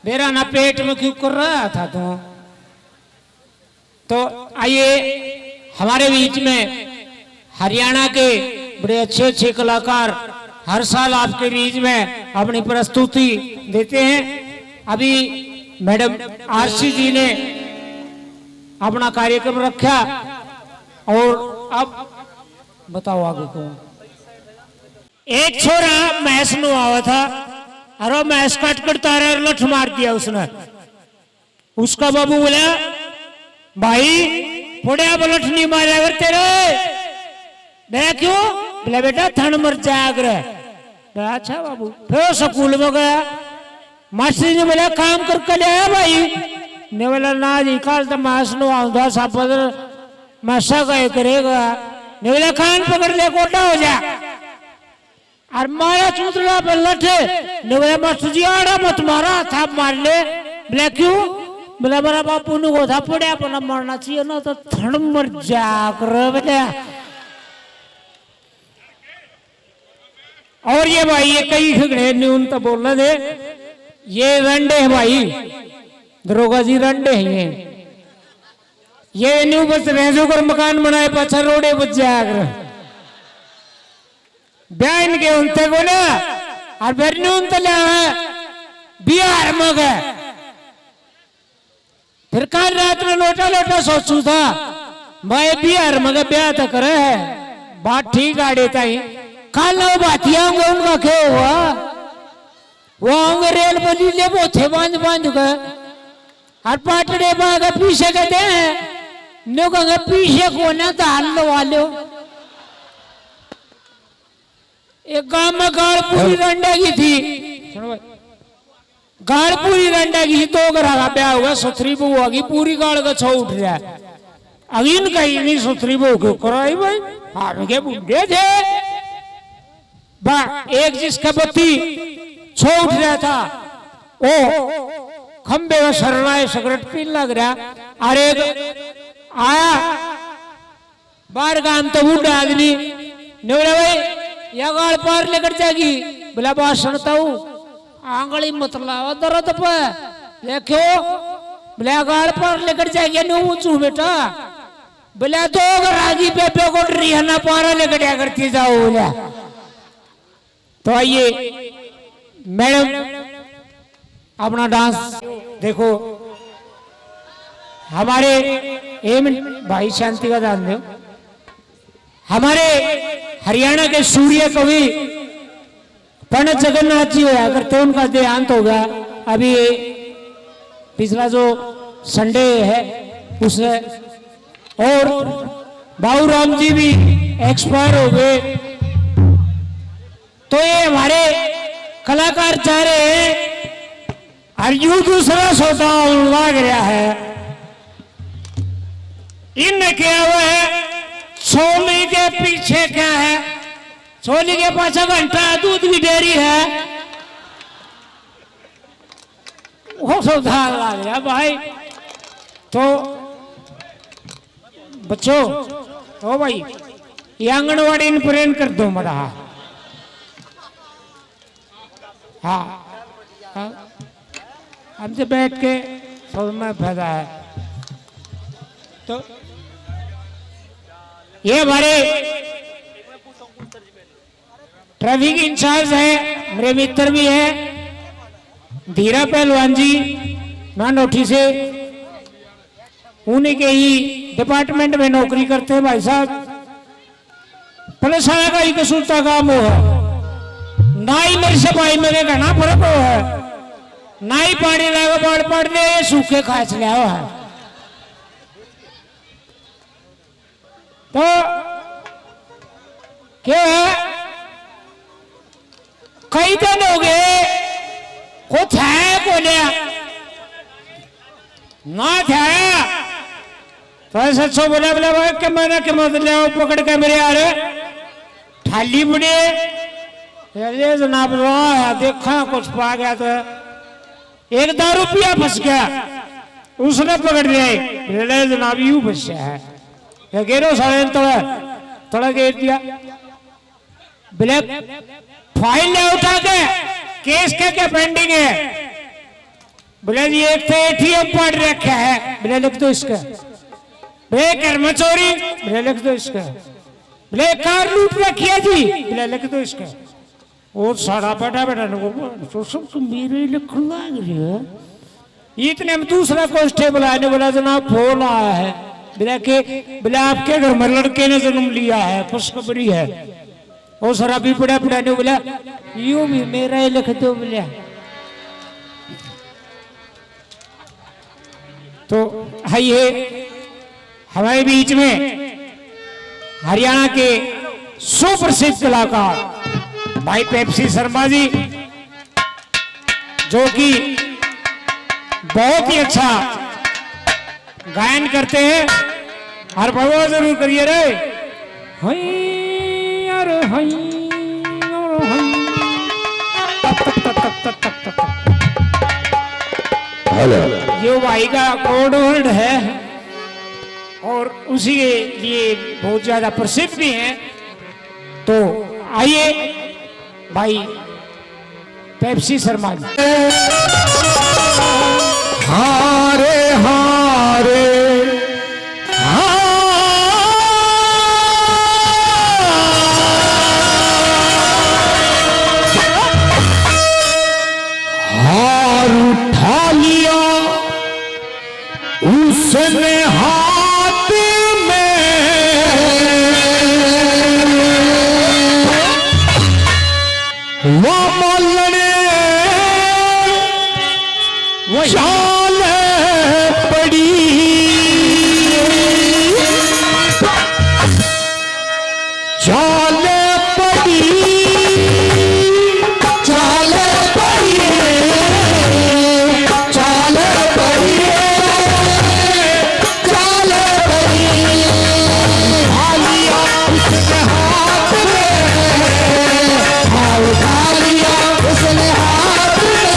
मेरा ना पेट में क्यों कर रहा था तो आइए हमारे बीच में हरियाणा के बड़े अच्छे अच्छे कलाकार हर साल आपके बीच में अपनी प्रस्तुति देते हैं अभी मैडम आरसी जी ने अपना कार्यक्रम रखा और अब बताओ आगे कौन एक छोरा मैस नुआवा था अरे मैस काट कर तारा लठ मार दिया उसने उसका बाबू बोला भाई थोड़े लठ नहीं मारे अगर तेरे मैं क्यों बोला बेटा थन मर जाए अच्छा बाबू फिर स्कूल में गया मास्टर ने बोला काम करके ले आया भाई ने बोला ना जी कल तो मास नु आऊंगा सब मासा का करेगा ने बोला कान पकड़ ले कोटा हो जा और मारा चूतरा पे लठे ने बोला मास्टर जी आड़ा मत मारा था मार ले बोला क्यों बोला मेरा बापू नु को था पड़े अपना मरना चाहिए ना तो थन मर जा कर बेटा और ये भाई ये कई खगड़े न्यून तो बोलना दे ये रंडे है भाई दरोगा जी रंडे हैं ये न्यू बस रेजो कर मकान बनाए पछा रोडे बच जाकर बयान के उनते को ना और फिर न्यून तो ले बिहार में गए फिर कल रात में लोटा लोटा सोचू था मैं बिहार में ब्याह तो करे है बात ठीक आड़े ताई कल बातिया होंगे उनका क्या हुआ वो होंगे रेल बली ले बोथे बांध बांध कर और पाटड़े बाग पीछे कहते हैं नो कहेंगे पीछे को ना दाल लो वालो एक गांव में गाड़पुरी रंडा की थी गाड़पुरी रंडा की तो घरा का ब्याह हुआ सुथरी बहू होगी पूरी गाड़ का छो उठ रहा है अगीन कहीं नहीं सुथरी बहू क्यों कराई भाई हार के बुढ़े थे एक जिसका बत्ती छो उठ रहा था ओ खंबे में शरणाए सिगरेट पीन लग रहा और एक आया बाहर गांव तो बूढ़ा आदमी ने बोला भाई या गाड़ पार लेकर जाएगी बोला बात सुनता हूँ आंगली मत लाओ दर्द पे देखो बोला गाड़ पार लेकर जाएगी नो ऊंचू बेटा बोला तो रागी पे को रिहाना पारा लेकर जा करती जाओ बोला तो आइए मैडम अपना डांस देखो हमारे एम भाई शांति का दान दो हमारे हरियाणा के सूर्य कवि पंडित जगन्नाथ जी होया करते उनका देहांत होगा अभी पिछला जो संडे है उससे और बाबूराम जी भी एक्सपायर हो गए तो ये हमारे कलाकार जा रहे हैं और यूं दूसरा सोता लग रहा है इन क्या हुआ है छोली के पीछे क्या है छोली के पास घंटा दूध की डेयरी है वो सौदा लग रहा भाई तो बच्चों, ओ भाई, ये आंगनवाड़ी इन प्रेरण कर दो मरा। हाँ, हमसे बैठ के सब में फायदा है। तो ये हमारे ट्रैफिक इंचार्ज है, मेरे मित्र भी है, धीरा पहलवान जी, नानोठी से, उन्हीं के ही डिपार्टमेंट में नौकरी करते हैं भाई साहब। पुलिस आया का ही कसूरता काम हो है, ना ही मेरी सफाई मेरे घना फर्क हो है, ना ही पानी लगा बाढ़ पड़ने सूखे खास लिया हुआ है। तो क्या है, कई दिन हो गए कुछ है बोलिया ना था, तो ऐसा सो बोला बोला भाई कि मैंने क्या मत ले पकड़ के मेरे यार थाली बड़ी ये जनाब है, देखा कुछ पा गया तो एक 10 रुपया फंस गया, उसने पकड़ लिया जनाब यूं फंसा है, गेरो सारे तड़ा घेर दिया। बोले फाइल ले उठा के केस क्या पेंडिंग है? बोले जी एक तो एटीएम पढ़ रखा है, बोले लिख दो इसका। बोले कर्मचोरी, बोले लिख दो इसका। बोले कार लूट रखी है जी, बोले लिख दो इसका। और सारा बैठा बैठा तो सब मेरे लिख लग रही है। इतने में दूसरा कांस्टेबल आने बोला जनाब फोन आया है, बोले आपके घर में लड़के ने जन्म लिया है, खुशखबरी है। और सर अभी पड़ा पड़ा ने बोला यूं भी मेरा ही लिख दो। बोला तो आइए हमारे बीच में हरियाणा के सुप्रसिद्ध कलाकार भाई पेप्सी शर्मा जी, जो कि बहुत ही अच्छा गायन करते हैं। हर भगवान जरूर करिए रे अरे ये भाई का कोड वर्ड है और उसी के लिए बहुत ज्यादा प्रसिद्ध भी है। तो आइए भाई पेप्सी शर्मा जी। हारे हारे हार उठा लिया उसने हाथ में, वो मोलने चाल पड़ी, चाल पड़ी, चाल पड़ी, चाल पड़ी, चाल पड़ी। हालिया उसने हाथ में, हाल हालिया उसने हाथ में,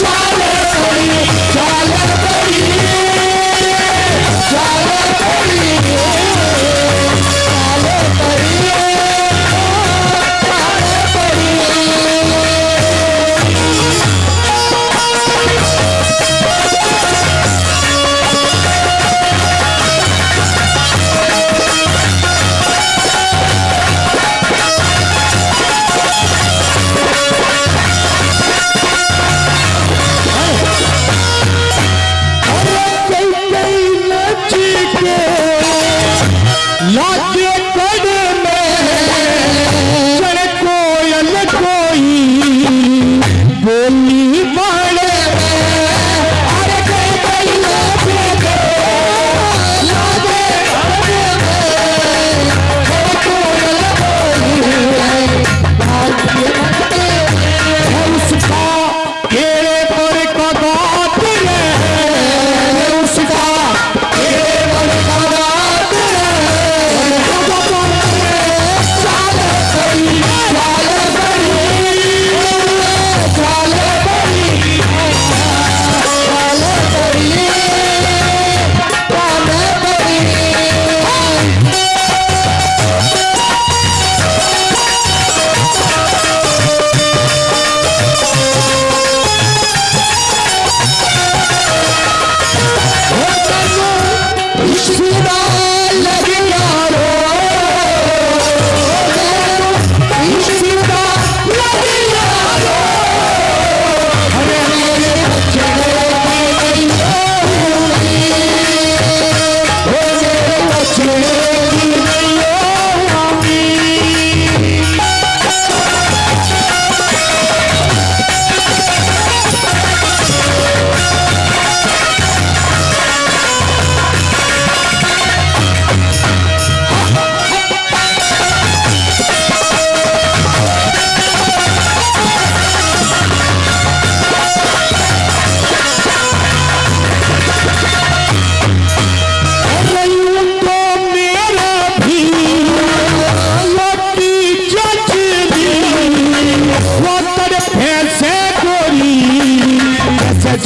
चाल पड़ी, चाल पड़ी, चाल पड़ी, लागे कड़ में चढ़ कोयल कोई बोली बाड़े में, अरे कोई लागे लागे कड़ में चढ़ कोयल कोई है उसका तेरे पर का बात है, उसका तेरे पर का बात है।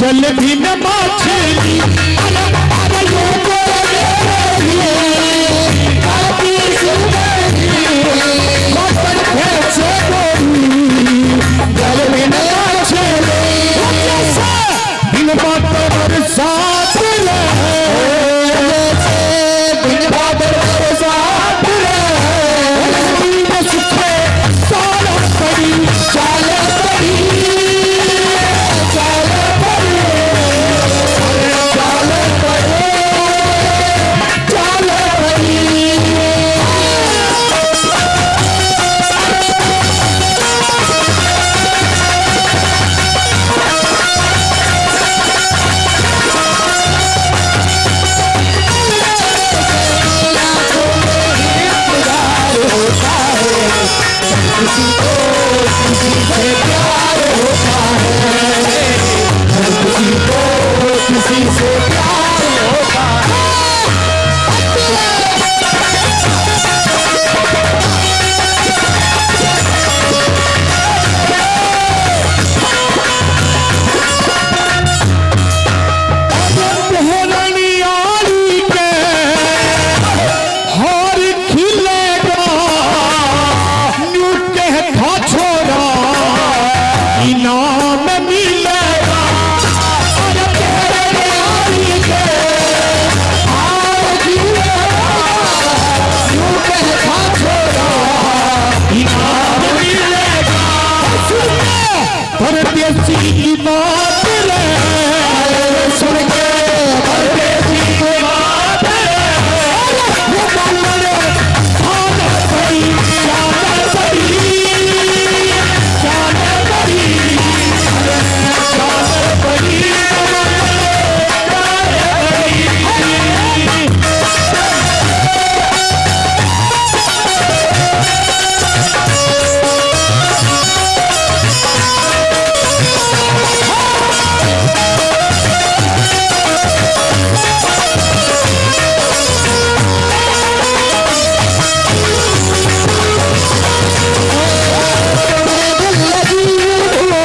जल भी न मछली अरे अरे ये गोरी काटी सुंदरी मकर भेजे गोरी जल भी न मछली बिन बात बरसात रे बिन बात बरसात रे सुखे साल पड़ी चाल पड़ी चाल पड़ी चाल पड़ी चाल पड़ी किसी से प्यार होता है रानी के हर खिलेगा न्यू कहता छोरा इनाम मिलेगा अरे तेरे रानी के हर खिलेगा न्यू कहता छोरा इनाम मिलेगा परदेसी की बात रे सुन के परदेसी की बात रे वो बोलने खाना पड़ी जाना पड़ी जाना पड़ी जाना पड़ी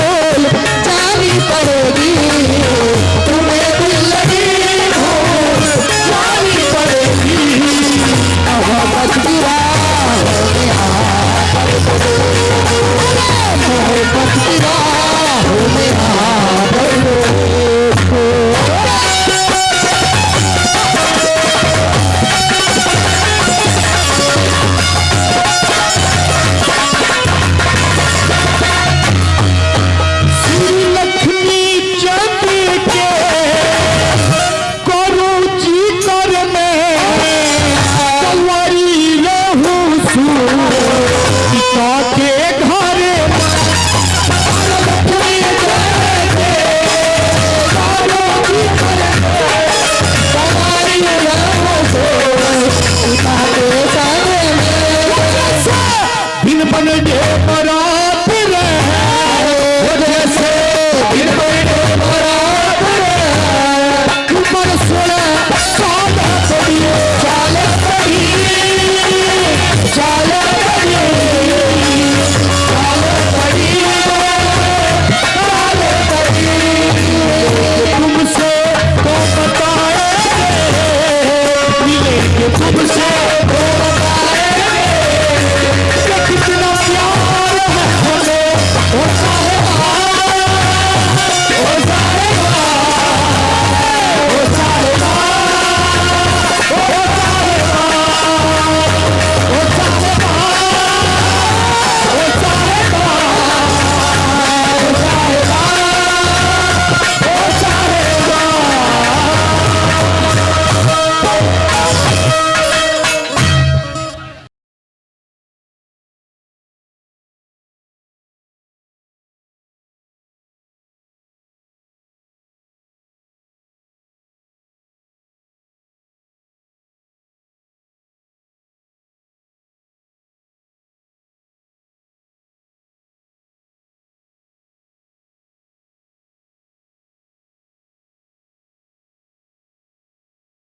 जानी पड़ेगी तुम्हें दिल लगी भूल जानी पड़ेगी मोहब्बत की राहों में मोहब्बत की राहों में श्री लक्ष्मी चंद के करू जी कर में कलवरी रहू सीता के घर बिन बन जे बरात रे जैसे बिन बन जे बरात रे ऊपर सोना सादा पड़ी चाल पड़ी चाल पड़ी चाल पड़ी चाल पड़ी तुमसे तो बताए मिलेंगे तुमसे